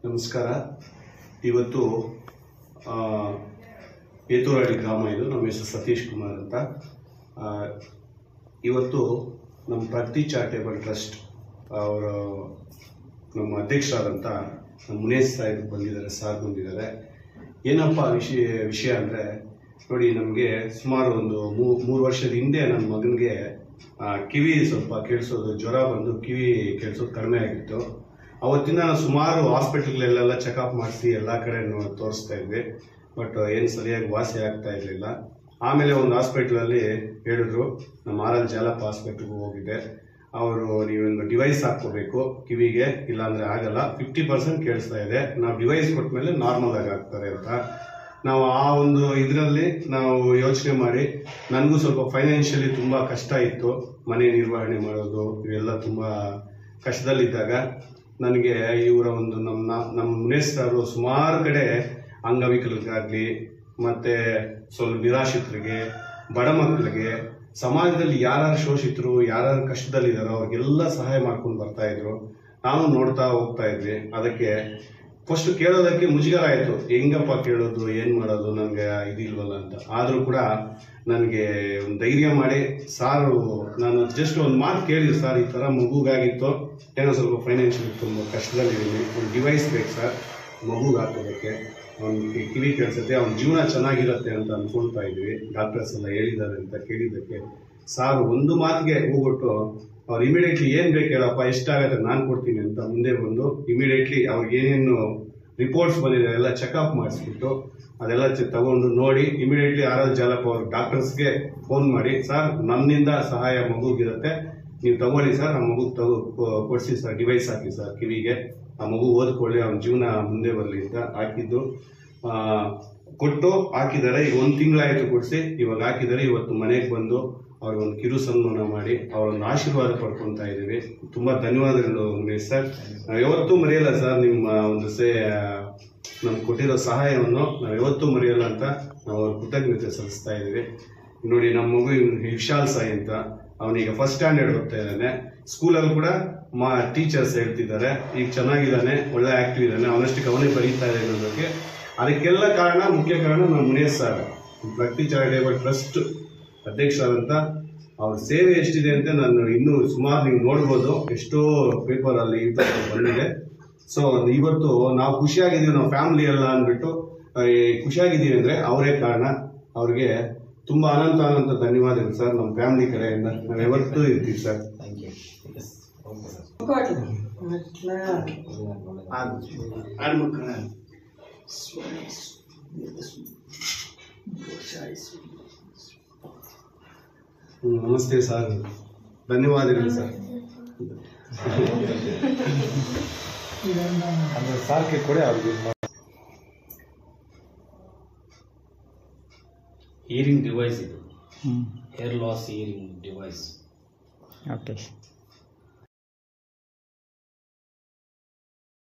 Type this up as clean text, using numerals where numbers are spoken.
ನಮಸ್ಕಾರ. ಇವತ್ತು ಏತೂರಹಳ್ಳಿ ಗ್ರಾಮ ಇದು. ನಮ್ಮ ಹೆಸರು ಸತೀಶ್ ಕುಮಾರ್ ಅಂತ. ಇವತ್ತು ನಮ್ಮ ಪ್ರಗತಿ ಚಾರಿಟೇಬಲ್ ಟ್ರಸ್ಟ್ ಅವರು ನಮ್ಮ ಅಧ್ಯಕ್ಷರಾದಂಥ ನಮ್ಮ ಮುನೇಶ್ ಸಾಹೇಬ್ ಬಂದಿದ್ದಾರೆ, ಸಾರ್ ಬಂದಿದ್ದಾರೆ. ಏನಪ್ಪ ವಿಷಯ ಅಂದರೆ ನೋಡಿ, ನಮಗೆ ಸುಮಾರು ಒಂದು 3 ವರ್ಷದ ಹಿಂದೆ ನನ್ನ ಮಗನಿಗೆ ಕಿವಿ ಸ್ವಲ್ಪ ಕೇಳಿಸೋದು, ಜ್ವರ ಬಂದು ಕಿವಿ ಕೇಳಿಸೋದು ಕಡಿಮೆ ಆಗಿತ್ತು. ಅವತ್ತಿನ ಸುಮಾರು ಹಾಸ್ಪಿಟಲ್ಗಳೆಲ್ಲ ಚೆಕಪ್ ಮಾಡಿಸಿ ಎಲ್ಲ ಕಡೆ ತೋರಿಸ್ತಾ ಇದ್ವಿ, ಬಟ್ ಏನು ಸರಿಯಾಗಿ ವಾಸಿ ಆಗ್ತಾ ಇರಲಿಲ್ಲ. ಆಮೇಲೆ ಒಂದು ಹಾಸ್ಪಿಟ್ಲಲ್ಲಿ ಹೇಳಿದ್ರು, ನಮ್ಮ RL ಜಾಲಪ್ಪ ಹಾಸ್ಪಿಟ್ಲ್ಗೆ ಹೋಗಿದ್ದೆ. ಅವರು ನೀವೊಂದು ಡಿವೈಸ್ ಹಾಕ್ಕೋಬೇಕು ಕಿವಿಗೆ, ಇಲ್ಲಾಂದರೆ ಆಗಲ್ಲ, 50% ಕೇಳಿಸ್ತಾ ಇದೆ, ನಾವು ಡಿವೈಸ್ ಕೊಟ್ಟ ಮೇಲೆ ನಾರ್ಮಲ್ ಆಗಿ ಆಗ್ತಾರೆ ಅಂತ. ನಾವು ಆ ಒಂದು ಇದರಲ್ಲಿ ನಾವು ಯೋಚನೆ ಮಾಡಿ, ನನಗೂ ಸ್ವಲ್ಪ ಫೈನಾನ್ಷಿಯಲಿ ತುಂಬ ಕಷ್ಟ ಇತ್ತು, ಮನೆ ನಿರ್ವಹಣೆ ಮಾಡೋದು ಇವೆಲ್ಲ ತುಂಬ ಕಷ್ಟದಲ್ಲಿದ್ದಾಗ ನನಗೆ ಇವರ ಒಂದು ನಮ್ಮ ಮುನೇಶ್ ಸಾರು ಸುಮಾರು ಕಡೆ ಅಂಗವಿಕಲರಿಗಾಗಲಿ ಮತ್ತು ಸ್ವಲ್ಪ ನಿರಾಶ್ರಿತರಿಗೆ, ಬಡ ಮಕ್ಕಳಿಗೆ, ಸಮಾಜದಲ್ಲಿ ಯಾರು ಶೋಷಿತರು, ಯಾರು ಕಷ್ಟದಲ್ಲಿದ್ದಾರೋ ಅವ್ರಿಗೆಲ್ಲ ಸಹಾಯ ಮಾಡ್ಕೊಂಡು ಬರ್ತಾ ಇದ್ರು. ನಾವು ನೋಡ್ತಾ ಹೋಗ್ತಾ ಇದ್ವಿ. ಅದಕ್ಕೆ ಫಸ್ಟ್ ಕೇಳೋದಕ್ಕೆ ಮುಜುಗರ ಆಯಿತು, ಹೆಂಗಪ್ಪ ಕೇಳೋದು, ಏನು ಮಾಡೋದು, ನನಗೆ ಇದಿಲ್ವಲ್ಲ ಅಂತ. ಆದರೂ ಕೂಡ ನನಗೆ ಒಂದು ಧೈರ್ಯ ಮಾಡಿ, ಸಾರು ನಾನು ಜಸ್ಟ್ ಒಂದು ಮಾತು ಕೇಳಿದ್ರು, ಸರ್ ಈ ಥರ ಮಗುಗಾಗಿತ್ತು, ಏನೋ ಸ್ವಲ್ಪ ಫೈನಾನ್ಷಿಯಲಿ ತುಂಬ ಕಷ್ಟದಲ್ಲಿದ್ದೀನಿ, ಒಂದು ಡಿವೈಸ್ ಬೇಕು ಸರ್ ಮಗುಗೆ ಹಾಕೋದಕ್ಕೆ, ಅವ್ನಿಗೆ ಕಿವಿ ಕೇಳಿಸುತ್ತೆ, ಅವ್ನ ಜೀವನ ಚೆನ್ನಾಗಿರುತ್ತೆ ಅಂತ ಅಂದ್ಕೊಳ್ತಾ ಇದ್ವಿ, ಡಾಕ್ಟರ್ಸ್ ಎಲ್ಲ ಹೇಳಿದ್ದಾರೆ ಅಂತ ಕೇಳಿದ್ದಕ್ಕೆ ಸಾರು ಒಂದು ಮಾತಿಗೆ ಹೋಗ್ಬಿಟ್ಟು ಅವ್ರು ಇಮಿಡಿಯೇಟ್ಲಿ ಏನು ಬೇಕು ಹೇಳಪ್ಪ, ಎಷ್ಟಾಗತ್ತೆ ನಾನು ಕೊಡ್ತೀನಿ ಅಂತ ಮುಂದೆ ಬಂದು ಇಮಿಡಿಯೇಟ್ಲಿ ಅವ್ರಿಗೆ ಏನೇನು ರಿಪೋರ್ಟ್ಸ್ ಬಂದಿದೆ ಎಲ್ಲ ಚೆಕಪ್ ಮಾಡಿಸ್ಬಿಟ್ಟು ಅದೆಲ್ಲ ತಗೊಂಡು ನೋಡಿ ಇಮಿಡಿಯೇಟ್ಲಿ RL ಜಾಲಪ್ಪ ಅವ್ರ ಡಾಕ್ಟರ್ಸ್ಗೆ ಫೋನ್ ಮಾಡಿ, ಸರ್ ನನ್ನಿಂದ ಸಹಾಯ ಮಗುಗಿರುತ್ತೆ, ನೀವು ತಗೊಳ್ಳಿ ಸರ್, ಆ ಮಗುಗೆ ಕೊಡಿಸಿ ಸರ್, ಡಿವೈಸ್ ಹಾಕಿ ಸರ್ ಕಿವಿಗೆ, ಆ ಮಗು ಓದ್ಕೊಳ್ಳಿ, ಅವ್ನ ಜೀವನ ಮುಂದೆ ಬರಲಿ ಅಂತ ಹಾಕಿದ್ದು. ಕೊಟ್ಟು ಹಾಕಿದ್ದಾರೆ. ಈಗ 1 ತಿಂಗಳಾಯಿತು ಕೊಡಿಸಿ, ಇವಾಗ ಹಾಕಿದ್ದಾರೆ. ಇವತ್ತು ಮನೆಗೆ ಬಂದು ಅವ್ರಿಗೊಂದು ಕಿರು ಸನ್ಮಾನ ಮಾಡಿ ಅವರೊಂದು ಆಶೀರ್ವಾದ ಪಡ್ಕೊತಾ ಇದ್ದೀವಿ. ತುಂಬ ಧನ್ಯವಾದಗಳು ಮುನೇಶ್ ಸರ್. ನಾವು ಯಾವತ್ತೂ ಮರೆಯಲ್ಲ ಸರ್, ನಿಮ್ಮ ಒಂದು ನಮ್ಗೆ ಕೊಟ್ಟಿರೋ ಸಹಾಯವನ್ನು ನಾವು ಯಾವತ್ತೂ ಮರೆಯಲ್ಲ ಅಂತ ನಾವು ಅವ್ರ ಕೃತಜ್ಞತೆ ಸಲ್ಲಿಸ್ತಾ ಇದ್ದೀವಿ. ನೋಡಿ, ನಮ್ಮ ಮಗು ವಿಶಾಲ್ ಸಾಯಿ ಅಂತ, ಅವನೀಗ ಫಸ್ಟ್ ಸ್ಟ್ಯಾಂಡರ್ಡ್ ಓದ್ತಾ ಇದ್ದಾನೆ. ಸ್ಕೂಲಲ್ಲಿ ಕೂಡ ಟೀಚರ್ಸ್ ಹೇಳ್ತಿದ್ದಾರೆ ಈಗ ಚೆನ್ನಾಗಿದ್ದಾನೆ, ಒಳ್ಳೆ ಆಕ್ಟಿವ್ ಇದ್ದಾನೆ, ಅವನಷ್ಟಕ್ಕೆ ಅವನೇ ಬರೀತಾ ಇದೆ ಅನ್ನೋದಕ್ಕೆ. ಅದಕ್ಕೆಲ್ಲ ಮುಖ್ಯ ಕಾರಣ ನಮ್ಮ ಮುನೇಶ್ ಸರ್, ಪ್ರಗತಿ ಚಾರಿಟೇಬಲ್ ಟ್ರಸ್ಟ್ ಅಧ್ಯಕ್ಷರಾದಂಥ. ಅವ್ರ ಸೇವೆ ಎಷ್ಟಿದೆ ಅಂತ ನಾನು ಇನ್ನೂ ಸುಮಾರು ನೀವು ನೋಡ್ಬೋದು, ಎಷ್ಟೋ ಪೇಪರಲ್ಲಿ ಬಂದಿದೆ. ಸೊ ಇವತ್ತು ನಾವು ಖುಷಿಯಾಗಿದ್ದೀವಿ, ನಾವು ಫ್ಯಾಮಿಲಿ ಎಲ್ಲ ಅಂದ್ಬಿಟ್ಟು ಖುಷಿಯಾಗಿದ್ದೀವಿ ಅಂದರೆ ಅವರೇ ಕಾರಣ. ಅವ್ರಿಗೆ ತುಂಬ ಅನಂತ ಧನ್ಯವಾದಗಳು ಸರ್. ನಮ್ಮ ಫ್ಯಾಮಿಲಿ ಕಡೆಯಿಂದ ನಾವು ಯಾವತ್ತೂ ಇರ್ತೀವಿ ಸರ್. ನಮಸ್ತೆ ಸರ್, ಧನ್ಯವಾದಗಳು ಸರ್. ಸಾರ್ಗೆ ಕೊಡಿ ಅವ್ರಿಗೆ. ಹಿಯರಿಂಗ್ ಡಿವೈಸ್ ಇದು, hair loss hearing device. Okay.